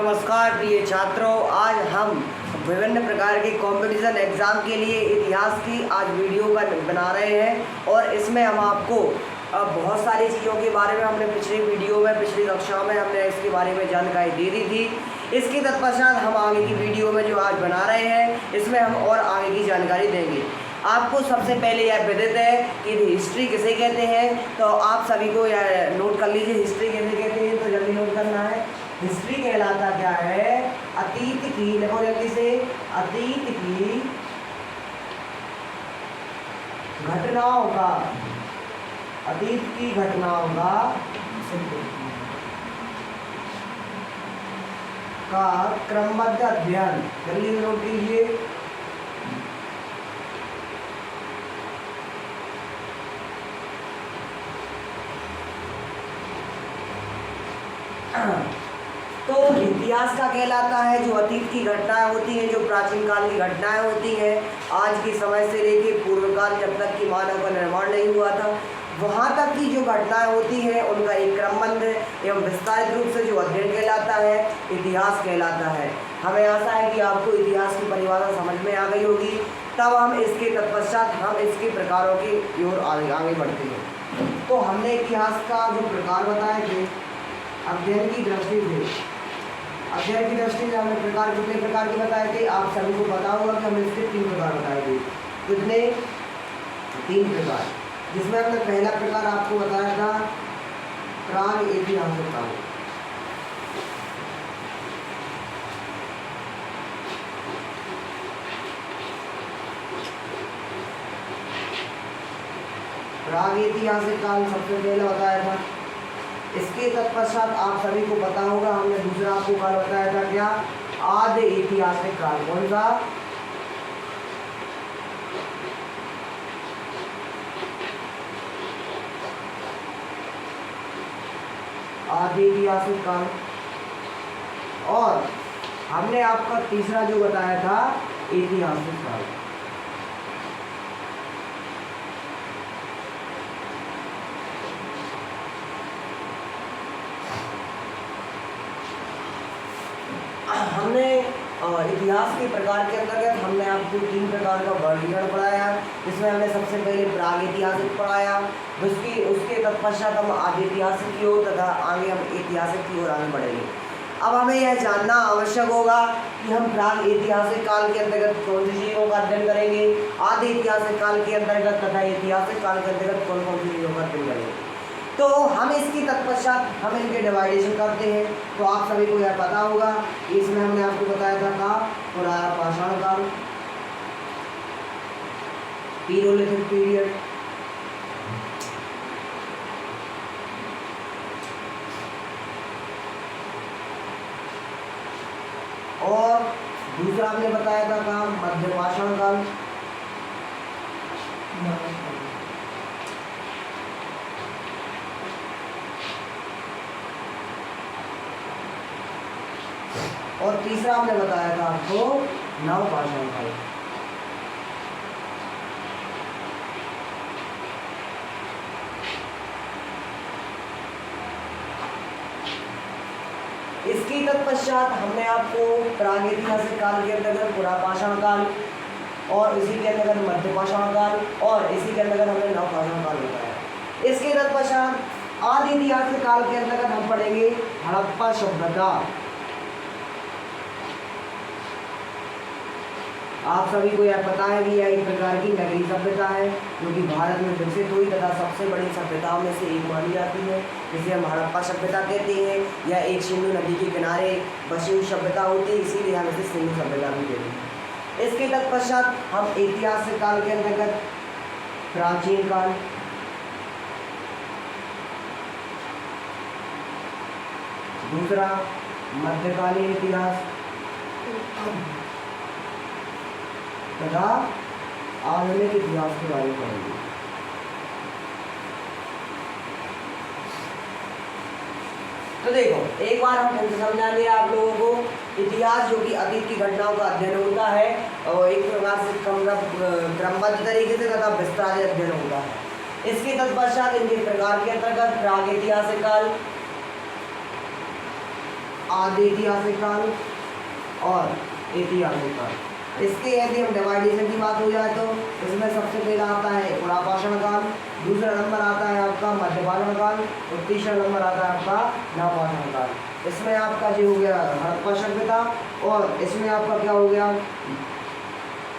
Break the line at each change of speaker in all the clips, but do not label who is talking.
नमस्कार प्रिय छात्रों, आज हम विभिन्न प्रकार के कंपटीशन एग्ज़ाम के लिए इतिहास की आज वीडियो बना रहे हैं। और इसमें हम आपको बहुत सारी चीज़ों के बारे में हमने पिछली वीडियो में पिछली कक्षा में हमने इसके बारे में जानकारी दे दी थी। इसके तत्पश्चात हम आगे की वीडियो में जो आज बना रहे हैं इसमें हम और आगे की जानकारी देंगे। आपको सबसे पहले यह विदित है कि हिस्ट्री किसे कहते हैं, तो आप सभी को यह नोट कर लीजिए हिस्ट्री किसे कहते हैं। तो जल्दी नोट करना है। हिस्ट्री कहलाता क्या है? अतीत की, लिखो जल्दी से, अतीत की घटनाओं का, अतीत की घटनाओं का क्रमबद्ध अध्ययन। जल्दी नोट कीजिए। तो इतिहास का कहलाता है जो अतीत की घटनाएं होती हैं, जो प्राचीन काल की घटनाएं होती हैं, आज के समय से लेकर पूर्व काल जब तक कि मानव का निर्माण नहीं हुआ था वहाँ तक की जो घटनाएं होती हैं उनका एक क्रमबद्ध एवं विस्तारित रूप से जो अध्ययन कहलाता है इतिहास कहलाता है। हमें आशा है कि आपको इतिहास की परिभाषा समझ में आ गई होगी। तब हम इसके तत्पश्चात हम इसके प्रकारों की ओर आगे बढ़ते हैं। तो हमने इतिहास का जो प्रकार बताए थे अध्ययन की दृष्टि से, अध्ययन की दृष्टि से हमने प्रकार कितने प्रकार के बताए थे? आप सभी को पता होगा कि हमने इसके 3 प्रकार बताए थे। कितने? 3 प्रकार, जिसमें हमने पहला प्रकार आपको बताया था प्राग ऐतिहासिक काल। प्राग ऐतिहासिक काल सबसे पहले बताया था। इसके तत्पश्चात आप सभी को पता होगा हमने दूसरा आपको काल बताया था क्या? आदि ऐतिहासिक काल। कौन सा? आदि ऐतिहासिक काल। और हमने आपका तीसरा जो बताया था ऐतिहासिक काल। हमने इतिहास के प्रकार के अंतर्गत हमने आपको 3 प्रकार का वर्गीकरण पढ़ाया। इसमें हमने सबसे पहले प्राग ऐतिहासिक पढ़ाया, उसके तत्पश्चात हम आदि ऐतिहासिक की ओर तथा आगे हम ऐतिहासिक की ओर आगे बढ़ेंगे। अब हमें यह जानना आवश्यक होगा कि हम प्राग ऐतिहासिक काल के अंतर्गत कौन सी चीज़ों का अध्ययन करेंगे, आदि ऐतिहासिक काल के अंतर्गत तथा ऐतिहासिक काल के अंतर्गत कौन कौन सी चीज़ों का अध्ययन करेंगे। तो हम इसकी तत्पश्चात हम इनके डिवाइडेशन करते हैं। तो आप सभी को यह पता होगा इसमें हमने आपको बताया था का पुरापाषाण काल, पीरोलिथिक पीरियड, और दूसरा हमने बताया था का मध्यपाषाण काल, और तीसरा हमने बताया था आपको नवपाषाण काल। इसकी तत्पश्चात हमने आपको प्रागैतिहासिक काल के अंतर्गत पुरापाषाण काल और इसी के अंतर्गत मध्यपाषाण काल और इसी के अंतर्गत हमने नवपाषाण काल बताया। इसके तत्पश्चात आदि ऐतिहासिक काल के अंतर्गत हम पढ़ेंगे हड़प्पा सभ्यता। आप सभी को यह पता है कि यह एक प्रकार की नगरीय सभ्यता है जो कि भारत में विकसित हुई तथा सबसे बड़ी सभ्यताओं में से एक मानी जाती है, जिसे हम हड़प्पा सभ्यता कहते हैं। यह एक सिंधु नदी के किनारे बसी हुई सभ्यता होती है, इसीलिए हम इसे सिंधु सभ्यता भी कहते हैं। इसके तत्पश्चात हम ऐतिहासिक काल के अंतर्गत प्राचीन काल, दूसरा मध्यकालीन इतिहास तथा आधुनिक इतिहास के बारे में पढ़ेंगे। तो देखो एक बार हम फिर से समझा दिया आप लोगों को। इतिहास जो कि अतीत की घटनाओं का अध्ययन होता है और एक प्रकार से क्रमबद्ध तरीके से तथा विस्तारित अध्ययन होता है। इसके तत्पश्चात इनके प्रकार के अंतर्गत प्रागैतिहासिक काल, आदि ऐतिहासिक काल और ऐतिहासिक काल। इसके यदि हम डिवाइडेशन की बात हो जाए तो इसमें सबसे पहला आता है पुरापाषाण काल, दूसरा नंबर आता है आपका मध्यपाषाण काल और तीसरा नंबर आता है आपका नवपाषाण काल। इसमें आपका जो हो गया हड़प्पा सभ्यता और इसमें आपका क्या हो गया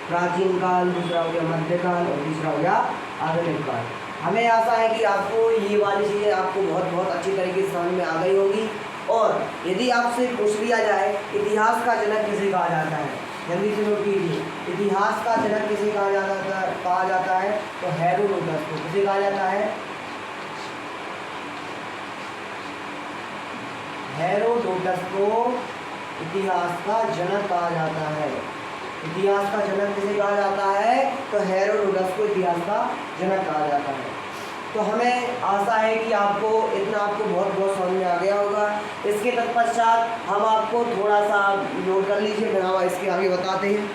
प्राचीन काल, दूसरा हो गया मध्यकाल और तीसरा हो गया आधुनिक काल। हमें आशा है कि आपको ये वाली चीज़ें आपको बहुत अच्छी तरीके से समझ में आ गई होगी। और यदि आपसे पूछ लिया जाए इतिहास का जनक किसे कहा जाता है, जल्दी से नोट कीजिए, इतिहास का जनक किसे कहा जाता है तो हेरोडोटस को किसे कहा जाता है, हेरोडोटस को इतिहास का जनक कहा जाता है। इतिहास का जनक किसे कहा जाता है तो हेरोडोटस को इतिहास का जनक कहा जाता है। तो हमें आशा है कि आपको इतना आपको बहुत समझ में आ गया होगा। इसके तत्पश्चात हम आपको थोड़ा सा नोट कर लीजिए, फिर हम इसके आगे बताते हैं।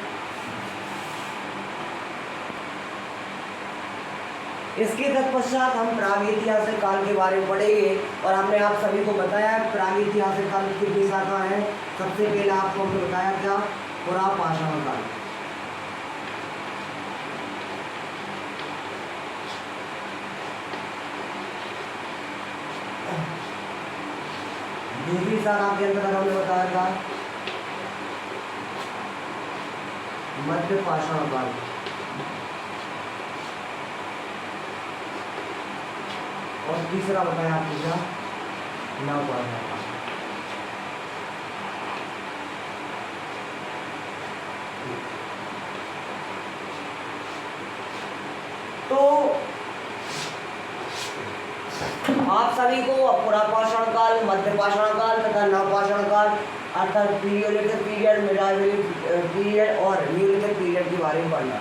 इसके तत्पश्चात हम प्रागैतिहासिक काल के बारे में पढ़ेंगे और हमने आप सभी को बताया प्रागैतिहासिक काल की कितनी शाखा है। सबसे पहला आपको हमने बताया क्या पुरापाषाण काल, दूसरी शाखा के अंतर्गत हमने बताया था मध्यपाषाण काल, और तीसरा बताया आपको क्या नवपाषाण काल। तो आप सभी को पुरापाषाण काल, मध्यपाषाण काल तथा नवपाषाण काल अर्थात पीरियोडिक पीरियड, मिडाइवल पीरियड और न्यूलिथिक पीरियड के बारे में पढ़ना।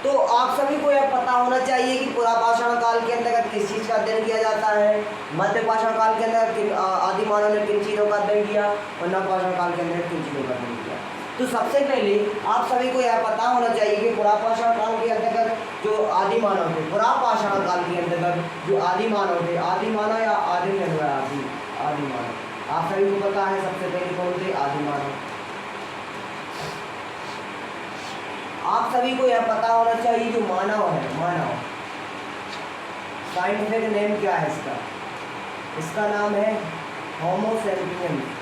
तो आप सभी को यह पता होना चाहिए कि पुरापाषाण काल के अंतर्गत किस चीज़ का अध्ययन किया जाता है, मध्यपाषाण काल के अंदर आदि मानव ने किन चीज़ों का अध्ययन किया और नवपाषाण काल के अंदर किन चीज़ों का अध्ययन किया। तो सबसे पहले आप सभी को यह पता होना चाहिए कि पुरापाषाण काल के अंतर्गत जो आदि मानव थे, पुरापाषाण काल के अंतर्गत जो आदि मानव थे, आदि मानव या आदि मानव, आप सभी को पता है सबसे पहले कौन थे आदि मानव। आप सभी को यह पता होना चाहिए जो मानव है, मानव साइंटिफिक नेम क्या है इसका, इसका नाम है होमो सेपियंस।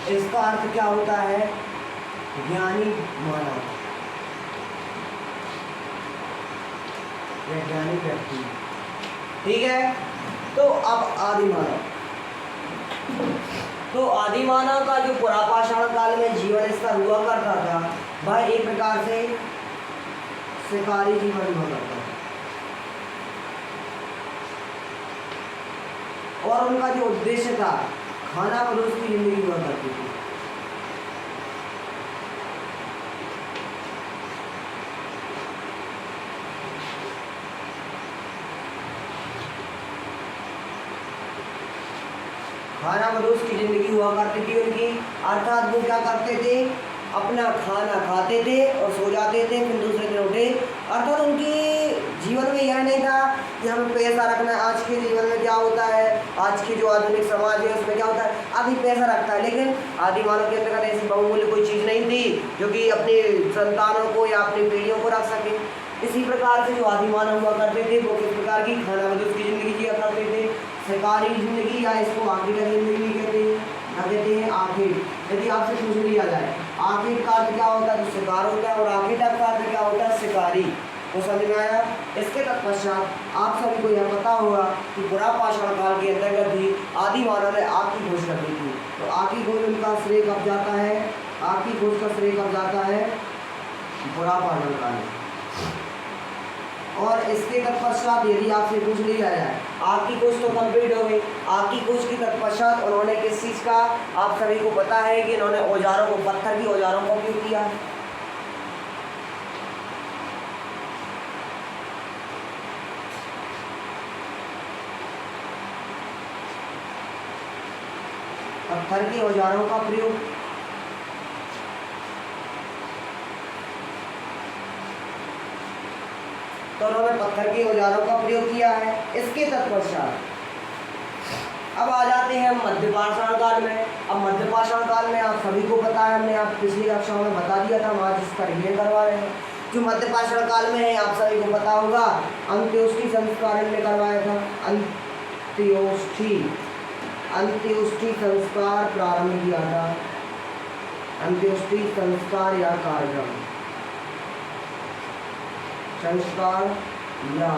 इसका अर्थ क्या होता है ज्ञानी मानव या ज्ञानी व्यक्ति, ठीक है। तो अब आदि मानव, तो आदि मानव का जो पुरापाषाण काल में जीवन इसका हुआ करता था वह एक प्रकार से शिकारी जीवन हुआ करता था और उनका जो उद्देश्य था खाना बदोश की जिंदगी हुआ करती थी। खाना बदोश की जिंदगी हुआ करती थी उनकी, अर्थात वो क्या करते थे अपना खाना खाते थे और सो जाते थे, फिर दूसरे दिन उठे। अर्थात उनकी जीवन में यह नहीं था कि हमें पैसा रखना है। आज के जीवन में क्या होता है, आज की जो आधुनिक समाज है उसमें क्या होता है आदमी पैसा रखता है, लेकिन आदि मानव के अंतर्गत ऐसी बहुमूल्य कोई चीज़ नहीं थी जो कि अपनी संतानों को या अपनी पीढ़ियों को रख सके। इसी प्रकार से जो आदि मानव हुआ करते थे वो किस प्रकार की खाना बदोश की जिंदगी जिया करते थे, शिकारी जिंदगी, या इसको आखिर की जिंदगी कहते हैं, क्या कहते हैं आखिर। यदि आपसे पूछ लिया जाए आखिर का अर्थ क्या होता है तो शिकार होता है, और आखिर का अर्थ क्या होता है शिकारी, वो समझ में आया। इसके तत्पश्चात आप सभी को यह पता होगा कि पुरापाषाण काल के अंतर्गत ही आदि मानव ने आग की खोज कर दी थी। तो आग की खोज उनका श्रेय कब जाता है, आग की खोज का श्रेय कब जाता है पुरापाषाण काल। और इसके तत्पश्चात यदि आपसे पूछ लिया जाए आग की खोज तो कंप्लीट हो गई, आग की खोज के तत्पश्चात उन्होंने किस चीज़ का, आप सभी को पता है कि इन्होंने औजारों को, पत्थर की औजारों का उपयोग किया। पत्थर के औजारों का प्रयोग, तो तो उन्होंने पत्थर के औजारों का प्रयोग किया है। इसके तत्पश्चात अब आ जाते हैं मध्य पाषाण काल में। अब मध्य पाषाण काल में आप सभी को पता है, हमने आप पिछली कक्षाओं में बता दिया था, हम आज इसका रिवीजन करवा रहे हैं। जो मध्य पाषाण काल में है आप सभी को पता होगा, अंत्योष्टि संस्कार ने करवाया था। अंत्योष्टि संस्कार प्रारंभ किया था। अंत्योष्टि संस्कार या कार्यक्रम, संस्कार या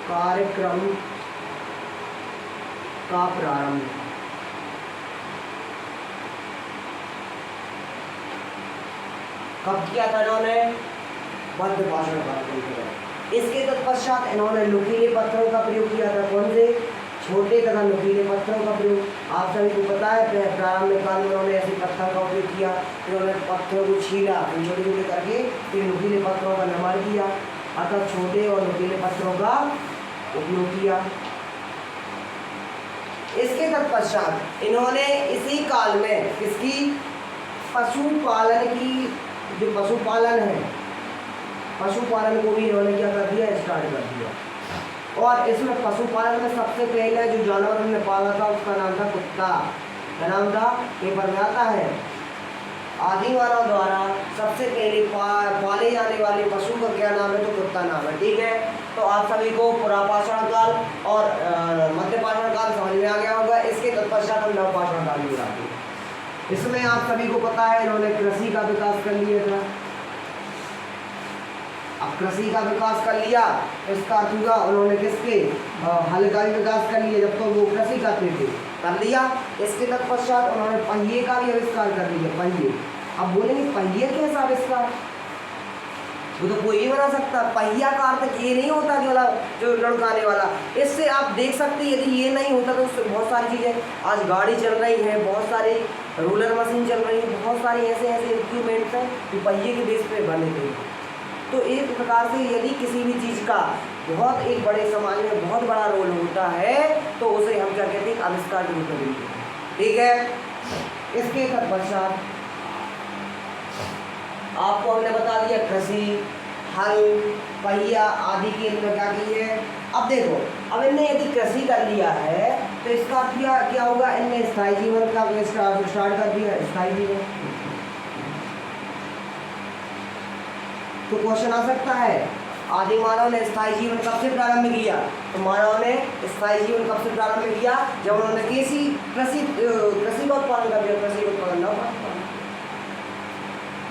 कार्यक्रम का प्रारंभ कब किया था इन्होंने? मध्य पाषाण काल के दौरान। इसके तत्पश्चात इन्होंने नुकीले पत्थरों का प्रयोग किया था। कौन से? छोटे तथा नुकीले पत्थरों का प्रयोग। आप सभी को पता है प्रारंभ काल में उन्होंने ऐसे पत्थर का उपयोग किया, फिर उन्होंने पत्थरों को छीला, फिर छोटे छोटे करके फिर नुकीले पत्थरों का निर्माण किया, अतः छोटे और नुकीले पत्थरों का उपयोग किया। इसके तत्पश्चात इन्होंने इसी काल में किसकी? पशुपालन की, जो पशुपालन है, पशुपालन को भी इन्होंने क्या कर दिया? स्टार्ट कर दिया। और इसमें पशुपालन में सबसे पहले जो जानवर उन्होंने पाला था उसका नाम था कुत्ता। क्या नाम था? पेपर में आता है। आदि मानव द्वारा सबसे पहले पाले जाने वाले पशु का क्या नाम है? तो कुत्ता नाम है। ठीक है, तो आप सभी को पुरापाषाण काल और मध्य पाषाण काल समझ में आ गया होगा। इसके तत्पश्चात हम नवपाषाण काल में आते हैं। इसमें आप सभी को पता है इन्होंने कृषि का विकास कर लिया था। अब कृषि का विकास कर लिया, इसका अर्थ हुआ उन्होंने किसके? हल का भी विकास कर लिया, जब तो वो कृषि करते थे, कर लिया। इसके तत्पश्चात उन्होंने पहिए का भी आविष्कार कर लिया। पहिए, अब बोलेंगे पहिए कैसा आविष्कार? वो तो कोई भी बना सकता। पहिया का अर्थ ये नहीं होता कि मतलब जो लड़काने वाला। इससे आप देख सकते हैं यदि ये नहीं होता तो उससे बहुत सारी चीज़ें, आज गाड़ी चल रही है, बहुत सारी रोलर मशीन चल रही है, बहुत सारी ऐसे ऐसे इक्विपमेंट्स हैं जो पहिए के बेस पे बने थे। तो एक प्रकार से यदि किसी भी चीज़ का बहुत एक बड़े समाज में बहुत बड़ा रोल होता है तो उसे हम क्या कहते हैं? आविष्कार के रूप में देखते हैं। ठीक है, इसके तत्पश्चात आपको हमने बता दिया कृषि, हल, पहिया आदि के इनमें क्या की है। अब देखो, अब इनने यदि कृषि कर लिया है तो इसका क्या होगा? इनने स्थायी जीवन का स्टार्ट कर दिया। स्थायी जीवन, तो क्वेश्चन आ सकता है आदि मानव ने स्थायी जीवन कब से प्रारंभ किया? तो मानव ने स्थायी जीवन कब से प्रारंभ किया? जब उन्होंने कृषि का उत्पादन कर दिया। कृषि उत्पादन न,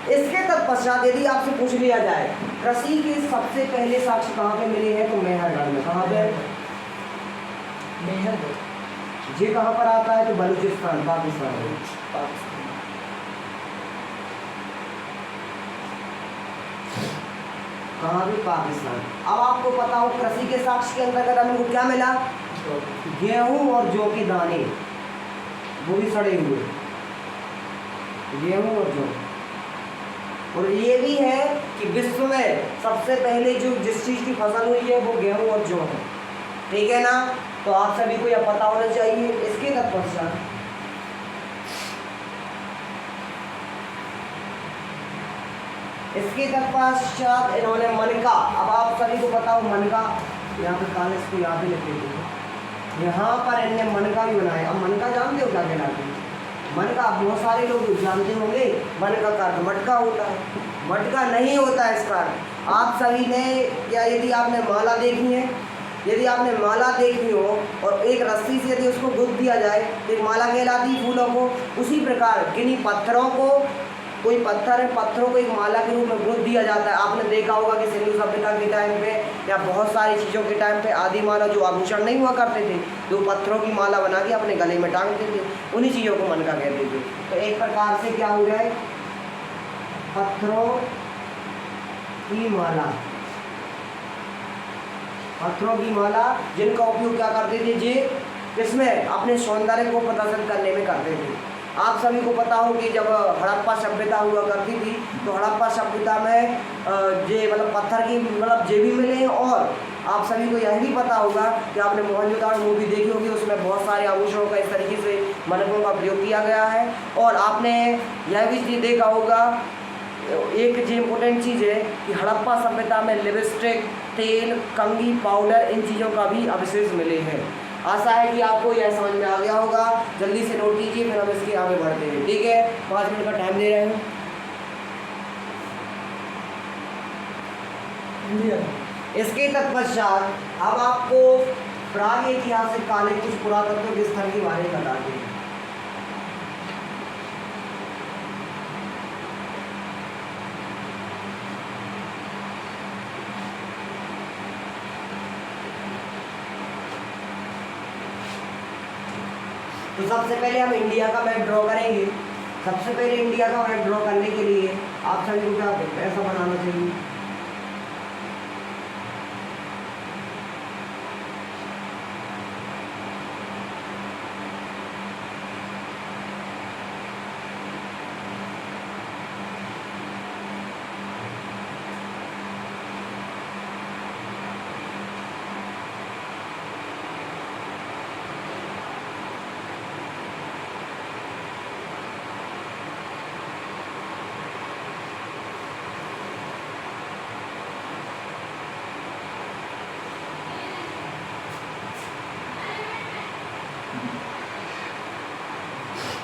इसके तत्पश्चात यदि आपसे पूछ लिया जाए कृषि के सबसे पहले साक्ष्य कहाँ पे मिले हैं? तो मेहरगढ़ में। कहाँ पे? मेहरगढ़। ये कहाँ पर आता है? तो बलूचिस्तान, पाकिस्तान में। कहाँ भी? पाकिस्तान। अब आपको पता हो कृषि के साक्ष्य के अंतर्गत हमको क्या मिला? गेहूं और जौ के दाने, वो भी सड़े हुए, गेहूं और जौ। और ये भी है कि विश्व में सबसे पहले जो जिस चीज़ की फसल हुई है वो गेहूं और जौ है। ठीक है ना? तो आप सभी को यह पता होना चाहिए। इसके तत्पश्चात इन्होंने मनका, अब आप सभी को पता हो मनका, यहाँ पे कॉलेज को यहाँ पे लिखे थे, यहाँ पर इन्होंने मनका भी बनाया। अब मनका जानते हो क्या कहलाते हैं? मनका बहुत सारे लोग जानते होंगे, मनका का अर्थ मटका होता है। मटका नहीं होता है इसका अर्थ। आप सभी ने क्या, यदि आपने माला देखी है, यदि आपने माला देखी हो और एक रस्सी से यदि उसको गुथ दिया जाए तो एक माला कहलाती है फूलों को। उसी प्रकार किन्हीं पत्थरों को, कोई पत्थर है, पत्थरों को एक माला के रूप में गुथ दिया जाता है। आपने देखा होगा कि सिंधु सभ्यता के टाइम पे या बहुत सारी चीज़ों के टाइम पे आदि मानव जो आभूषण नहीं हुआ करते थे, जो पत्थरों की माला बना के अपने गले में टांगते थे, उन्हीं चीज़ों को मनका कहते थे। तो एक प्रकार से क्या हो जाए? पत्थरों की माला, पत्थरों की माला जिनका उपयोग क्या करते थे जी? इसमें अपने सौंदर्य को प्रदर्शित करने में करते थे। आप सभी को पता हो कि जब हड़प्पा सभ्यता हुआ करती थी तो हड़प्पा सभ्यता में जे मतलब पत्थर की मतलब जे भी मिले हैं। और आप सभी को यह भी पता होगा कि आपने मोहनजोदड़ो मूवी देखी होगी, उसमें बहुत सारे आभूषणों का इस तरीके से मनकों का प्रयोग किया गया है। और आपने यह भी देखा होगा एक जो इम्पोर्टेंट चीज़ है कि हड़प्पा सभ्यता में लिपस्टिक, तेल, कंघी, पाउडर, इन चीज़ों का भी अवशेष मिले हैं। आशा है कि आपको यह समझ में आ गया होगा। जल्दी से नोट कीजिए, फिर हम इसके आगे बढ़ते हैं। ठीक है, 5 मिनट का टाइम दे रहे हैं। इसके तत्पश्चात अब आपको प्राग ऐतिहासिक कालीन कुछ पुरातत्व के स्थल के बारे में बताते हैं। तो सबसे पहले हम इंडिया का मैप ड्रॉ करेंगे। सबसे पहले इंडिया का मैप ड्रॉ करने के लिए आप सभी को क्या ऐसा बनाना चाहिए,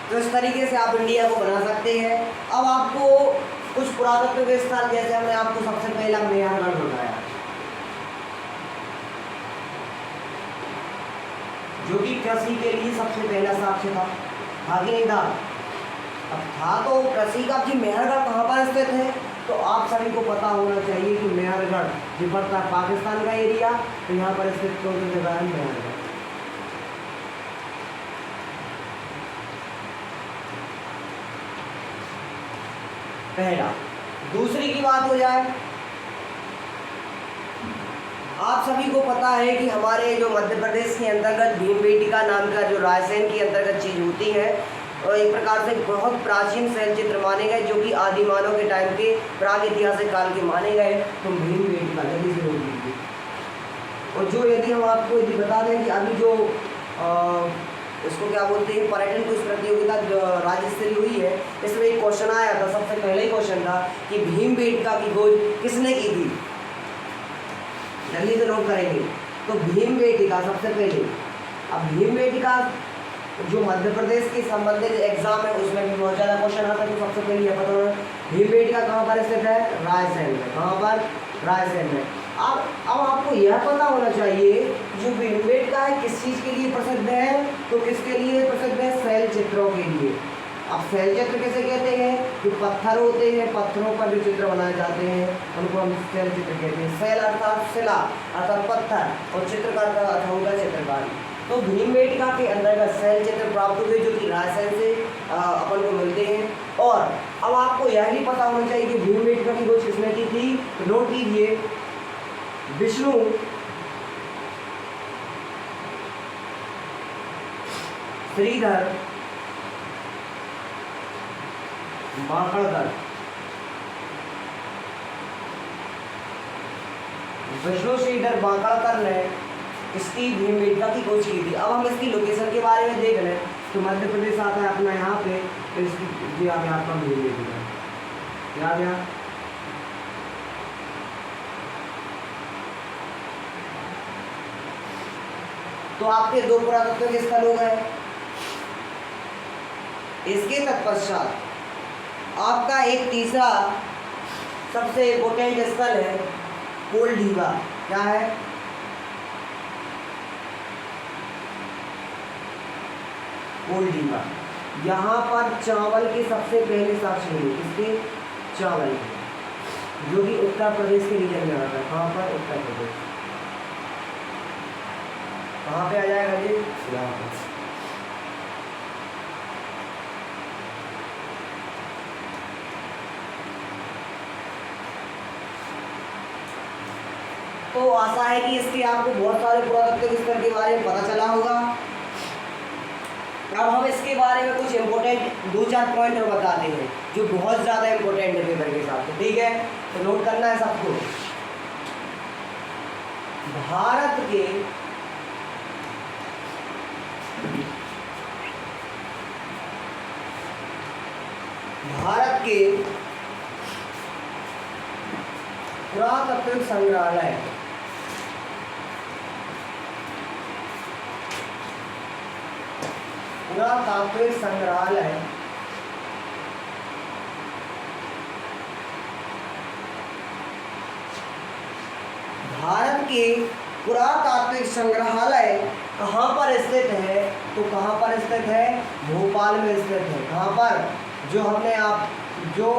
तो इस तरीके से आप इंडिया को बना सकते हैं। अब आपको कुछ पुरातत्व के स्थल, जैसे हमने आपको सबसे पहला मेहरगढ़ बताया, जो कि कृषि के लिए सबसे पहला साक्ष्य था कि नहीं था? अब था तो कृषि का। जी मेहरगढ़ कहाँ पर स्थित है? तो आप सभी को पता होना चाहिए कि मेहरगढ़ जो पड़ता है पाकिस्तान का एरिया, तो यहाँ पर स्थित कौन सी जगह है? मेहरगढ़। पहला। दूसरी की बात हो जाए, आप सभी को पता है कि हमारे जो मध्य प्रदेश के अंतर्गत भीमबेटका नाम का जो रायसेन के अंतर्गत चीज़ होती है, और एक प्रकार से बहुत प्राचीन शैल चित्र माने गए, जो कि आदि मानव के टाइम के प्राग ऐतिहासिक काल के माने गए। तो भीमबेटका जल्दी से नोट लीजिए। और जो यदि हम आपको यदि बता दें कि अभी जो इसको क्या बोलते हैं, पर्यटन कुछ प्रतियोगिता राज्य स्तरीय हुई है, इसमें एक क्वेश्चन आया था। सबसे पहले ही क्वेश्चन था कि भीमबेटका की खोज किसने की थी? जल्दी से नोट करेंगे। तो भीमबेटका सबसे पहले। अब भीमबेटका जो मध्य प्रदेश के संबंधित एग्जाम है उसमें भी बहुत ज़्यादा क्वेश्चन आता है। तो सबसे पहले यह पता होना, भीमबेटका कहाँ पर स्थित है? रायसेन में। कहाँ पर? रायसेन में। अब आपको यह पता होना चाहिए जो भीमबेटका है किस चीज़ के लिए प्रसिद्ध है? तो किसके लिए प्रसिद्ध है? शैल चित्रों के लिए। अब शैल चित्र कैसे कहते हैं? जो पत्थर होते हैं, पत्थरों पर जो चित्र बनाए जाते हैं उनको हम शैल चित्र कहते हैं। शैल अर्थात शिला अर्थात पत्थर, और चित्र का अर्थ होगा चित्रकारी। तो भीमबेटका के अंतर्गत शैल चित्र प्राप्त हुए, जो कि रायसेन से अपन को मिलते हैं। और अब आपको यह भी पता होना चाहिए कि भीमबेटका की खोज किसने की थी? तो नोट कीजिए, विष्णु श्रीधर माकड़कर। विष्णु श्रीधर माकड़कर ने इसकी भीमबेटका की खोज की थी। अब हम इसकी लोकेशन के बारे में देख लें तो मध्य प्रदेश आता है अपना यहाँ पे। तो इसकी आ गया आपका भीमबेटका, क्या आ गया? तो आपके दो पुरातत्व के स्थल हो गए। इसके तत्पश्चात आपका एक तीसरा सबसे इम्पोर्टेंट स्थल है कोलढीबा। क्या है? कोलढीबा। यहाँ पर चावल के सबसे पहले साक्ष्य मिले। किसके? चावल के, जो कि उत्तर प्रदेश के रीजन में आता है। कहाँ पर? उत्तर प्रदेश। कहाँ पे आ जाएगा जी? यहाँ पर। तो आशा है कि इसके आपको बहुत सारे पुरातत्व स्थल के बारे में पता चला होगा। अब हम इसके बारे में कुछ इम्पोर्टेंट 2-4 पॉइंट और बताते हैं जो बहुत ज़्यादा इम्पोर्टेंट है पेपर के हिसाब से। ठीक है, तो नोट करना है सबको। भारत के पुरातात्विक संग्रहालय। पुरातात्विक संग्रहालय भारत के पुरातात्विक संग्रहालय कहाँ पर स्थित है? तो कहाँ पर स्थित है? भोपाल में स्थित है। कहाँ पर? जो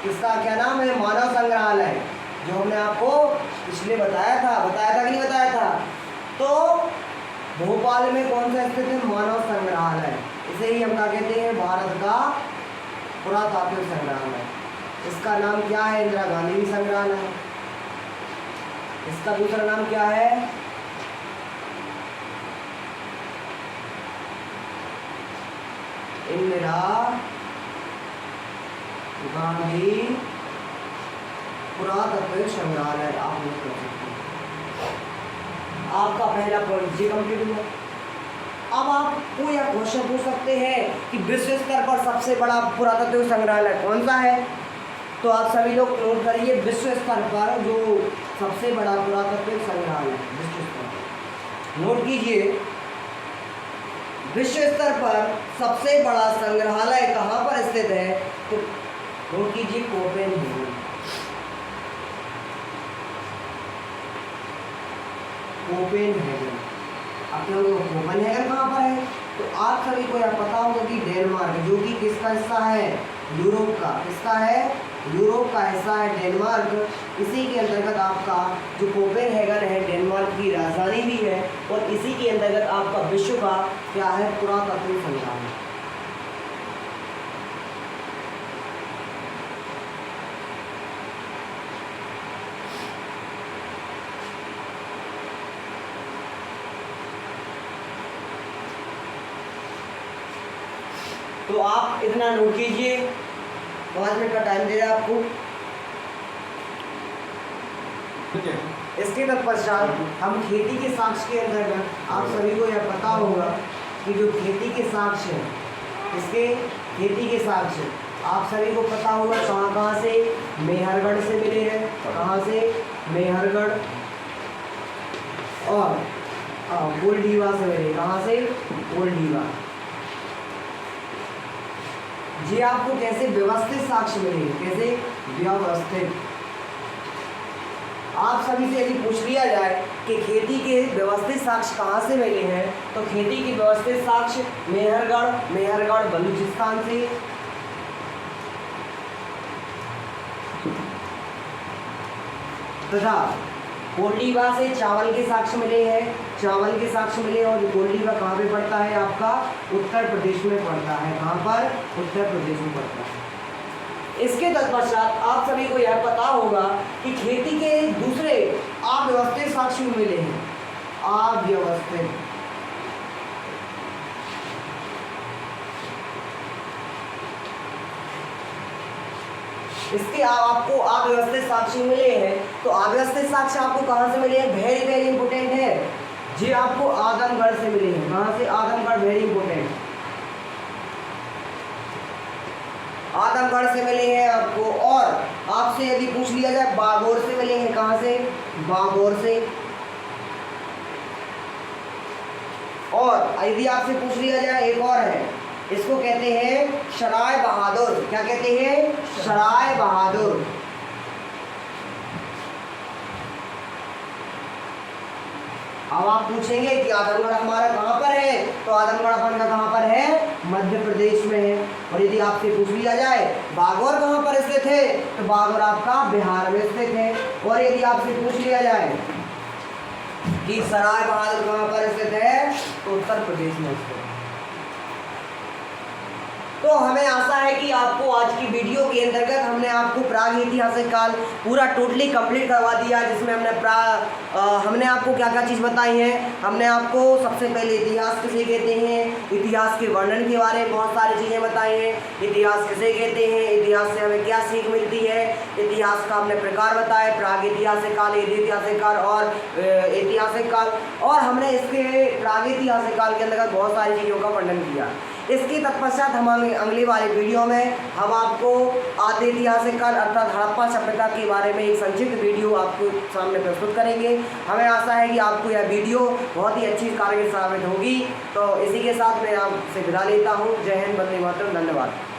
इसका क्या नाम है? मानव संग्रहालय, जो हमने आपको पिछले बताया था कि नहीं बताया था? तो भोपाल में कौन सा स्थित है? मानव संग्रहालय। इसे ही हम क्या कहते हैं? भारत का पुरातात्विक संग्रहालय। इसका नाम क्या है? इंदिरा गांधी संग्रहालय। इसका दूसरा नाम क्या है? इंदिरा गांधी पुरातात्विक संग्रहालय। आप लोग कर सकते हैं। आपका पहला पॉइंट ये कंप्लीट हुआ। अब आपको यह क्वेश्चन पूछ सकते हैं कि विश्व स्तर पर सबसे बड़ा पुरातात्विक संग्रहालय कौन सा है? तो आप सभी लोग नोट करिए, विश्व स्तर पर जो सबसे बड़ा पुरातात्विक संग्रहालय विश्व स्तर, नोट कीजिए, विश्व स्तर पर सबसे बड़ा संग्रहालय कहाँ पर स्थित है? तो नोट कीजिए, कोपेनहेगन। कोपेनहेगन। अब कोपेनहेगन कहाँ पर है? तो आप सभी को यह पता होगा कि डेनमार्क, जो कि किसका हिस्सा है? यूरोप का। किसका है? यूरोप का हिस्सा है डेनमार्क। इसी के अंतर्गत आपका जो कोपेनहेगन है, डेनमार्क की राजधानी भी है, और इसी के अंतर्गत आपका विश्व का क्या है? पुरातात्विक संग्रहालय। तो आप इतना नोट कीजिए, 5 मिनट का टाइम दे रहा है आपको। इसके तत्पश्चात हम खेती के साक्ष्य के अंतर्गत आप सभी को यह पता होगा कि जो खेती के साक्ष्य है, इसके खेती के साक्ष्य आप सभी को पता होगा कहाँ से? मेहरगढ़ से मिले हैं। कहाँ से? मेहरगढ़ और गोलडीवा से मिले। कहाँ से? गोलडीवा। जी आपको कैसे? व्यवस्थित साक्ष्य मिलेंगे। कैसे? व्यवस्थित। आप सभी से यदि पूछ लिया जाए कि खेती के व्यवस्थित साक्ष्य कहाँ से मिले हैं, तो खेती के व्यवस्थित साक्ष्य मेहरगढ़ बलूचिस्तान से, तथा गोलडीवा से चावल के साक्ष्य मिले हैं। चावल के साक्ष्य मिले, और गोलडीवा कहाँ पे पड़ता है? आपका उत्तर प्रदेश में पड़ता है। कहाँ पर? उत्तर प्रदेश में पड़ता है। इसके तत्पश्चात आप सभी को यह पता होगा कि खेती के दूसरे अव्यवस्थित साक्ष्य मिले हैं। अव्यवस्थित, इसके आपको अव्यवस्थित साक्ष्य मिले हैं। तो अव्यवस्थित साक्ष्य आपको कहाँ से मिले हैं? वेरी वेरी इंपोर्टेंट है जी, आपको आदमगढ़ से मिले हैं। कहाँ से? आदमगढ़। वेरी इंपोर्टेंट, आदमगढ़ से मिले हैं आपको। और आपसे यदि पूछ लिया जाए, बागोर से मिले हैं। कहाँ से? बागोर से। और यदि आपसे पूछ लिया जाए, एक और है, इसको कहते हैं सराय बहादुर। क्या कहते हैं? सराय बहादुर। अब आप पूछेंगे कि आदमगढ़ हमारा कहाँ पर है? तो आदमगढ़ अपन का कहाँ पर है? मध्य प्रदेश में है। और यदि आपसे पूछ लिया जाए बागौर कहाँ पर स्थित है, तो बागौर आपका बिहार में स्थित है। और यदि आपसे पूछ लिया जाए कि सराय बहादुर कहाँ पर स्थित है, तो उत्तर प्रदेश में स्थित है। तो हमें आशा है कि आपको आज की वीडियो के अंतर्गत हमने आपको प्राग ऐतिहासिक काल पूरा टोटली कंप्लीट करवा दिया, जिसमें हमने आपको क्या क्या चीज़ बताई है। हमने आपको सबसे पहले इतिहास किसे कहते हैं, इतिहास के वर्णन के बारे में बहुत सारी चीज़ें बताई हैं। इतिहास किसे कहते हैं, इतिहास से हमें क्या सीख मिलती है, इतिहास का हमने प्रकार बताया, प्राग ऐतिहासिक काल, ऐतिहासिक काल और ऐतिहासिक काल। और हमने इसके प्राग ऐतिहासिक काल के अंतर्गत बहुत सारी चीज़ों का वर्णन किया। इसके तत्पश्चात हम अगले वाले वीडियो में हम आपको आद्य ऐतिहासिक काल अर्थात हड़प्पा सभ्यता के बारे में एक संक्षिप्त वीडियो आपको सामने प्रस्तुत करेंगे। हमें आशा है कि आपको यह वीडियो बहुत ही अच्छी कारगर साबित होगी। तो इसी के साथ मैं आपसे विदा लेता हूँ। जय हिंद, वंदे मातरम, धन्यवाद।